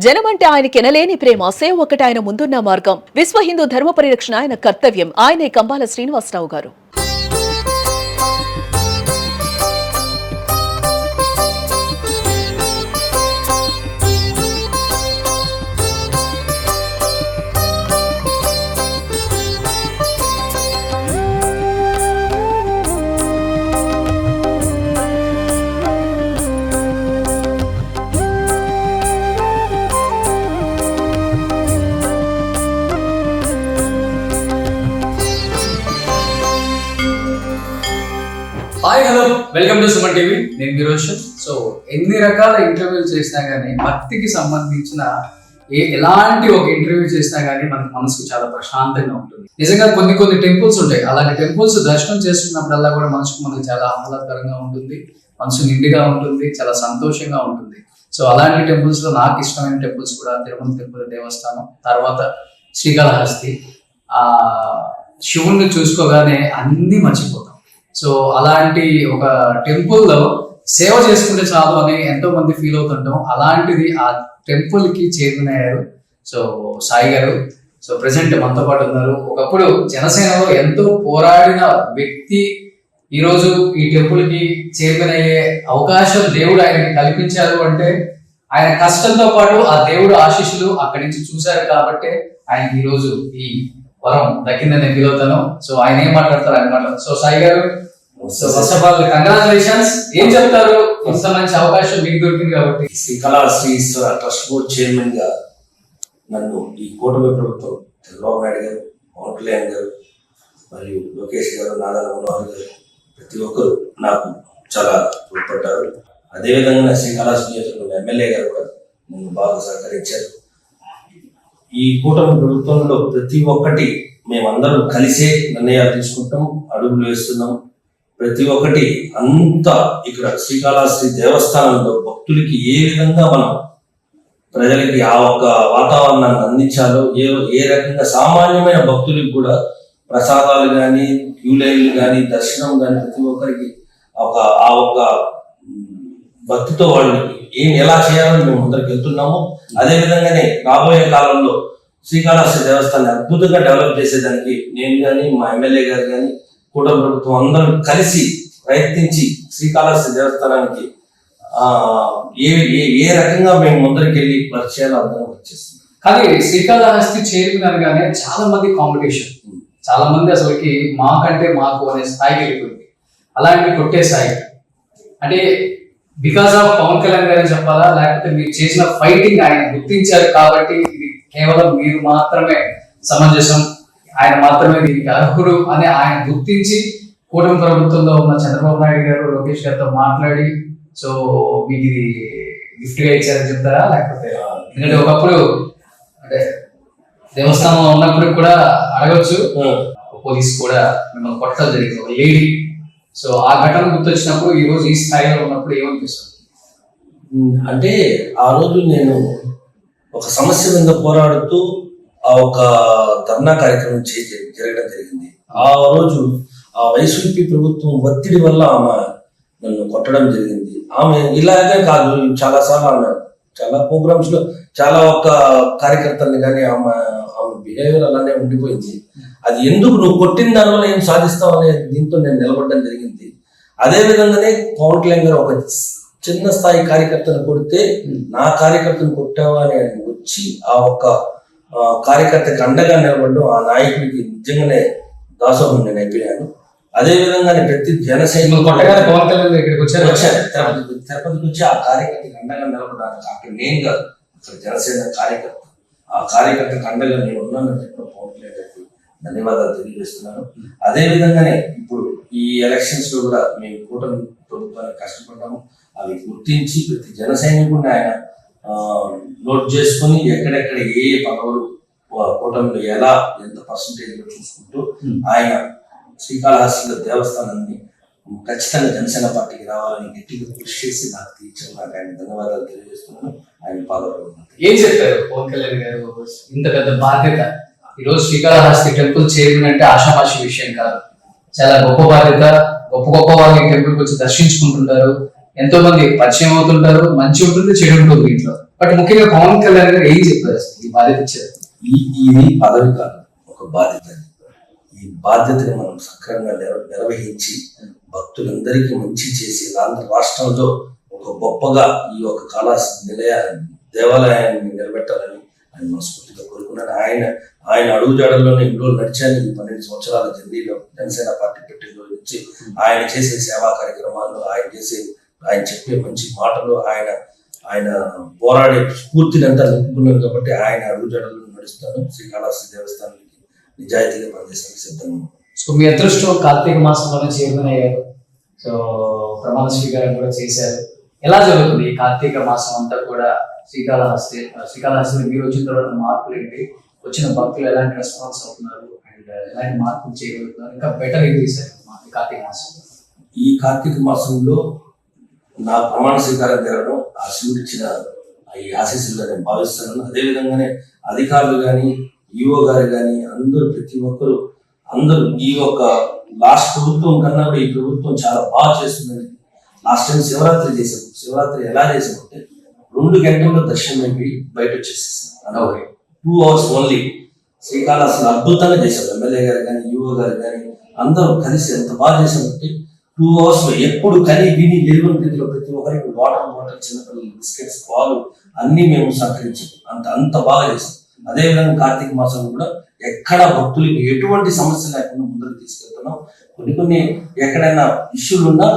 జనమంటే ఆయనకి ఎనలేని ప్రేమ, సేవ ఒకటి ఆయన ముందున్న మార్గం. విశ్వ హిందూ ధర్మ పరిరక్షణ ఆయన కర్తవ్యం. ఆయనే కంబాల శ్రీనివాసరావు గారు. Hi hello welcome to Suman TV. నేను మీ రోషన్. సో ఎన్ని రకాల ఇంటర్వ్యూలు చేసినా కానీ భక్తికి సంబంధించిన ఎలాంటి ఒక ఇంటర్వ్యూ చేసినా కానీ మనకు మనసుకు చాలా ప్రశాంతంగా ఉంటుంది. నిజంగా కొన్ని టెంపుల్స్ ఉంటాయి. అలాంటి టెంపుల్స్ దర్శనం చేసుకున్నప్పుడల్లా కూడా మనకు చాలా ఆహ్లాదకరంగా ఉంటుంది, మనసు నిండుగా ఉంటుంది, చాలా సంతోషంగా ఉంటుంది. సో అలాంటి టెంపుల్స్ లో నాకు ఇష్టమైన టెంపుల్స్ కూడా తిరుమల తిరుపతి దేవస్థానం, తర్వాత శ్రీకాళహస్తి. శివుణ్ణి చూసుకోగానే అన్ని మర్చిపోతాం. సో అలాంటి ఒక టెంపుల్ లో సేవ చేసుకుంటే చాలు అని ఎంతో మంది ఫీల్ అవుతుంటాం. అలాంటిది ఆ టెంపుల్ కి చేరుకున్నారు సో సాయి గారు. సో ప్రెసెంట్ మనతో పాటు ఉన్నారు. ఒకప్పుడు జనసేనలో ఎంతో పోరాడిన వ్యక్తి ఈరోజు ఈ టెంపుల్ కి చేరుకునయ్యే అవకాశం దేవుడు ఆయనకి కల్పించారు అంటే ఆయన కష్టంతో పాటు ఆ దేవుడు ఆశీస్సులు అక్కడి నుంచి చూశారు కాబట్టి ఆయనకి ఈ రోజు ఈ వరం దక్కిందని నేను ఫీల్ అవుతాను. సో ఆయన ఏం మాట్లాడతారు అనమాట. సో సాయి గారు, so first of all congratulations. ఏం చెప్తారు? ఇంత మంచి అవకాశం మీకు దొరికింది కాబట్టి. శ్రీకాళహస్తి ట్రస్ట్ బోర్డ్ చైర్మన్ గా నన్ను ఈ కూటమి ప్రభుత్వం చంద్రబాబు నాయుడు గారు, పవన్ కళ్యాణ్ గారు మరియు లోకేష్ గారు, నాదల మనోహర్ గారు ప్రతి ఒక్కరు నాకు చాలా తోడ్పడ్డారు. అదేవిధంగా శ్రీకాళహస్తి నియోజకవర్గం ఎమ్మెల్యే గారు కూడా నన్ను బాగా సహకరించారు. ఈ కూటమి ప్రభుత్వంలో ప్రతి ఒక్కటి మేమందరం కలిసే నిర్ణయాలు తీసుకుంటాం, అడుగులు వేస్తున్నాం. ప్రతి ఒక్కటి అంతా ఇక్కడ శ్రీకాళహస్తి దేవస్థానంలో భక్తులకి ఏ విధంగా మనం ప్రజలకి ఆ ఒక్క వాతావరణాన్ని అందించాలో, ఏ రకంగా సామాన్యమైన భక్తులకి కూడా ప్రసాదాలు కానీ, క్యూ లైన్లు కానీ, దర్శనం కానీ ప్రతి ఒక్కరికి ఆ ఒక్క భక్తితో వాళ్ళకి ఎలా చేయాలని మేము ముందరికి వెళ్తున్నాము. అదే విధంగానే రాబోయే కాలంలో శ్రీకాళహస్తి దేవస్థానాన్ని అద్భుతంగా డెవలప్ చేసేదానికి నేను కానీ, మా ఎమ్మెల్యే గారు కానీ, కూటమి ప్రభుత్వం అందరం కలిసి ప్రయత్నించి శ్రీకాళహస్తి దేవస్థానానికి ఏ రకంగా మేము ముందరికి వెళ్ళి వర్క్ చేయాలో అందరం వర్క్ చేస్తున్నాం. కానీ శ్రీకాళహస్తి చేరుకునగానే చాలా మంది కాంపిటీషన్, చాలా మంది అసలుకి మాకంటే మాకు అనే స్థాయికి వెళ్ళిపోయింది. అలాంటి కొట్టే స్థాయి అంటే బికాస్ ఆఫ్ పవన్ కళ్యాణ్ గారు చెప్పాలా, లేకపోతే మీరు చేసిన ఫైటింగ్ ఆయన గుర్తించారు కాబట్టి ఇది కేవలం మీరు మాత్రమే సమంజసం, ఆయన మాత్రమే దీనికి అర్హుడు అని ఆయన గుర్తించి కూటమి ప్రభుత్వంలో ఉన్న చంద్రబాబు నాయుడు గారు, లోకేష్ గారితో మాట్లాడి సో మీకు ఇది గిఫ్ట్ గా ఇచ్చారని చెప్తారా? లేకపోతే ఎందుకంటే ఒకప్పుడు అంటే దేవస్థానంలో ఉన్నప్పుడు కూడా అడగచ్చు, పోలీస్ కూడా మిమ్మల్ని కొట్టడం జరిగింది ఒక లేడీ. సో ఆ ఘటన గుర్తొచ్చినప్పుడు ఈ రోజు ఈ స్థాయిలో ఉన్నప్పుడు ఏమనిపిస్తుంది? అంటే ఆ రోజు నేను ఒక సమస్య మీద పోరాడుతూ ఆ ఒక ధర్నా కార్యక్రమం జరగడం జరిగింది. ఆ రోజు ఆ వైసీపీ ప్రభుత్వం ఒత్తిడి వల్ల ఆమె నన్ను కొట్టడం జరిగింది. ఆమె ఇలాగే కాదు, చాలా సార్లు ఆమె చాలా ప్రోగ్రామ్స్ లో చాలా ఒక్క కార్యకర్తల్ని కానీ ఆమె బిహేవియర్ అలానే ఉండిపోయింది. అది ఎందుకు నువ్వు కొట్టిన దానివల్ల ఏం సాధిస్తావు అనే దీంతో నేను నిలబడడం జరిగింది. అదే విధంగానే పవన్ కళ్యాణ్ గారు ఒక చిన్న స్థాయి కార్యకర్తను కొడితే నా కార్యకర్తను కొట్టావా అని ఆయన వచ్చి ఆ ఒక్క కార్యకర్తకి అండగా నిలబడడం, ఆ నాయకుడికి నిజంగానే దాసోహం నేను అయిపోయాను. అదే విధంగానే ప్రతి జనసైనికులు తిరుపతికి వచ్చి ఆ కార్యకర్తకి అండగా నిలబడ్డాను. అక్కడ నేను కాదు, అక్కడ జనసేన కార్యకర్త, ఆ కార్యకర్తకు అండగా నేను ఉన్నానని చెప్పిన పవన్ కళ్యాణ్ గారికి ధన్యవాదాలు తెలియజేస్తున్నాను. అదే విధంగానే ఇప్పుడు ఈ ఎలక్షన్స్ లో కూడా మేము కూటమి ప్రభుత్వానికి కష్టపడ్డాము. అవి గుర్తించి ప్రతి జన సైనికుడిని ఆయన నోట్ చేసుకుని ఎక్కడెక్కడ ఏ పదవులు కూటమిలో ఎలా ఎంత పర్సంటేజ్ లో చూసుకుంటూ ఆయన శ్రీకాళహస్తి దేవస్థానాన్ని ఖచ్చితంగా జనసేన పార్టీకి రావాలని గట్టిగా కృషి చేసి నాకు తీర్చారు. నాకు ఆయన ధన్యవాదాలు తెలియజేస్తున్నాను. ఆయన పాల్గొన్నారు. ఏం చెప్పారు పవన్ కళ్యాణ్ గారు? ఇంత పెద్ద బాధ్యత ఈరోజు శ్రీకాళహస్తి టెంపుల్ చేరుకుని అంటే ఆషామాషి విషయం కాదు, చాలా గొప్ప బాధ్యత. గొప్ప వాళ్ళు ఈ టెంపుల్కి వచ్చి దర్శించుకుంటుంటారు, ఎంతో మంది పరిచయం అవుతుంటారు, మంచి ఉంటుంది చెడు ఉంటుంది ఇంట్లో. బట్ ముఖ్యంగా పవన్ కళ్యాణ్ గారు ఏం చెప్పారు అసలు ఈ బాధ్యత ఇచ్చారు? ఇది పదవి కాదు, ఒక బాధ్యత. ఈ బాధ్యతని మనం సక్రమంగా నిర్వహించి భక్తులందరికీ మంచి చేసి ఆంధ్ర రాష్ట్రంలో ఒక గొప్పగా ఈ యొక్క కళా దేవాలయాన్ని నిలబెట్టాలని ఆయన మనస్ఫూర్తిగా కోరుకున్నాను. ఆయన అడుగుజాడల్లోనే ఎన్ని రోజులు నడిచాను. ఈ 12 సంవత్సరాల జర్నీలో జనసేన పార్టీ పెట్టిన రోజు నుంచి ఆయన చేసే సేవా కార్యక్రమాల్లో, ఆయన చెప్పే మంచి మాటలు, ఆయన పోరాడే స్ఫూర్తిని అంతా నింపుకున్నాను. కాబట్టి ఆయన అడుగుజాడల్లో నడుస్తాను. శ్రీకాళహస్తి దేవస్థానానికి నిజాయితీగా పనిచేసడానికి సిద్ధంగా. సో మీ అదృష్టం కార్తీక మాసంలోనే చైర్మన్ అయ్యారు. సో ప్రమాణ స్వీకారం కూడా చేశారు. ఎలా జరుగుతుంది ఈ కార్తీక మాసం అంతా కూడా? శ్రీకాళహస్తి మీరు వచ్చిన తర్వాత మార్పులు ఏంటి? వచ్చిన భక్తులు ఎలాంటి రెస్పాన్స్ అవుతున్నారు అండ్ ఎలాంటి మార్పులు చేయగలుగుతున్నారు? ఇంకా బెటర్ ఏం చేశారు ఈ కార్తీక మాసం? ఈ కార్తీక మాసంలో నా ప్రమాణ స్వీకారం జరగడం ఆ శివుడు ఇచ్చిన ఈ ఆశీస్సులుగా నేను భావిస్తున్నాను. అదేవిధంగానే అధికారులు కానీ, ఈఓ గారు కానీ అందరూ, ప్రతి ఒక్కరు అందరూ ఈ యొక్క లాస్ట్ ప్రభుత్వం కన్నా కూడా ఈ ప్రభుత్వం చాలా బాగా చేస్తుందని. లాస్ట్ టైం శివరాత్రి చేసాము. శివరాత్రి ఎలా చేసామంటే 2 గంటల్లో దర్శనం అయిపోయి బయట వచ్చేసేసాం. 2 hours ఓన్లీ. శ్రీకాళహస్తిలో అద్భుతంగా చేశాం. ఎమ్మెల్యే గారు కానీ, ఈఓ గారు కానీ అందరూ కలిసి ఎంత బాగా చేసామంటే 2 hours లో ఎప్పుడు కని విని ఎరువుల రీతిలో ప్రతి ఒక్కరికి వాటర్ బాటిల్, చిన్నపిల్లలు బిస్కెట్స్, పాలు అన్ని మేము సహకరించాం. అంత బాగా చేసాం. అదేవిధంగా కార్తీక మాసం కూడా ఎక్కడ భక్తులకి ఎటువంటి సమస్య లేకుండా ముందుకు తీసుకెళ్తున్నాం. కొన్ని ఎక్కడైనా ఇష్యూలు ఉన్నా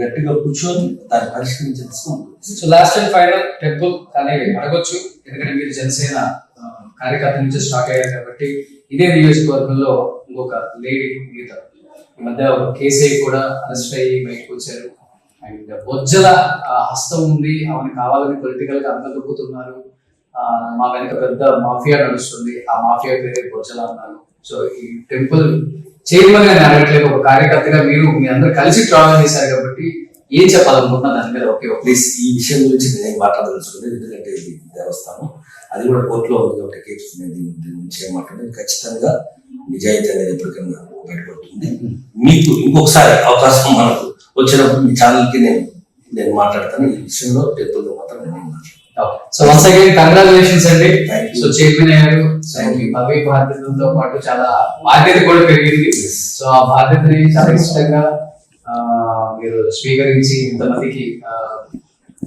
గట్టిగా కూర్చొని దాన్ని పరిష్కరించేందుకు. So last and final temple కానీ అడగొచ్చు, ఎందుకంటే మీరు జనసేన కార్యకర్త నుంచి స్టార్ట్ అయ్యారు కాబట్టి. ఇదే నియోజకవర్గంలో ఇంకొక లేడీ గీత ఈ మధ్య ఒక కేసీ కూడా అరెస్ట్ అయ్యి బయటకు వచ్చారు. అండ్ బొజ్జల హస్తం ఉంది, ఆమెను కావాలని పొలిటికల్ గా అందగొక్కుతున్నారు. మా వెనక పెద్ద మాఫియా నడుస్తుంది, ఆ మాఫియా పేరే బొజ్జల అన్నారు. సో ఈ టెంపుల్ చైర్మన్ గా అడగట్లేదు, ఒక కార్యకర్తగా మీరు మీ అందరూ కలిసి ట్రావెల్ చేశారు కాబట్టి ఏం చెప్పాలనుకుంటున్నా దాని మీద? ఓకే ప్లీజ్, ఈ విషయం గురించి నేను మాట్లాడదలుచుకోలేదు. ఎందుకంటే ఇది దేవస్థానం, అది కూడా కోర్టులో ఉంది కాబట్టి కేసు నేను దీని గురించి ఏం మాట్లాడలేదు. ఖచ్చితంగా నిజాయితీ అనేది ఎప్పటికైనా బయటపడుతుంది. మీకు ఇంకొకసారి అవకాశం మనకు వచ్చినప్పుడు మీ ఛానల్కి నేను మాట్లాడతాను. ఈ విషయంలో టెంపుల్ మాత్రం నేను మాట్లాడతాను. సో వన్స్ అగైన్ కంగ్రాచులేషన్స్ అండి. సో చైర్మన్ అయ్యారు. సో మీ పదవి బాధ్యతలతో పాటు చాలా బాధ్యత కూడా పెరిగింది. సో ఆ బాధ్యతని చాలా ఇష్టంగా మీరు స్వీకరించి ఇంతమందికి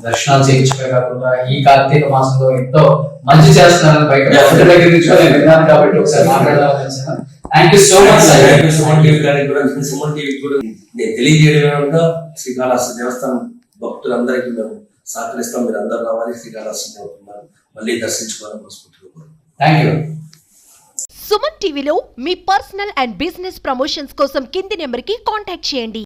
దర్శనాలు చేయించడమే కాకుండా ఈ కార్తీక మాసంలో ఎంతో మంచి చేస్తున్నారని బయట దగ్గర నుంచి నేను విన్నాను కాబట్టి ఒకసారి మాట్లాడాలని. Thank you so much. Suman TV గారికి కూడా, సుమన్ టీవీ కూడా నేను తెలియజేయడం, శ్రీకాళహస్తి దేవస్థానం భక్తులందరికీ మేము సహకరిస్తాం. మీరు అందరూ రావాలి, శ్రీకాళహస్తి దేవస్థానం మళ్ళీ దర్శించుకోవాలని మనస్ఫూర్తిగా. Thank you. సుమన్ టీవీలో మీ పర్సనల్ అండ్ బిజినెస్ ప్రమోషన్స్ కోసం కింది నెంబర్కి కాంటాక్ట్ చేయండి.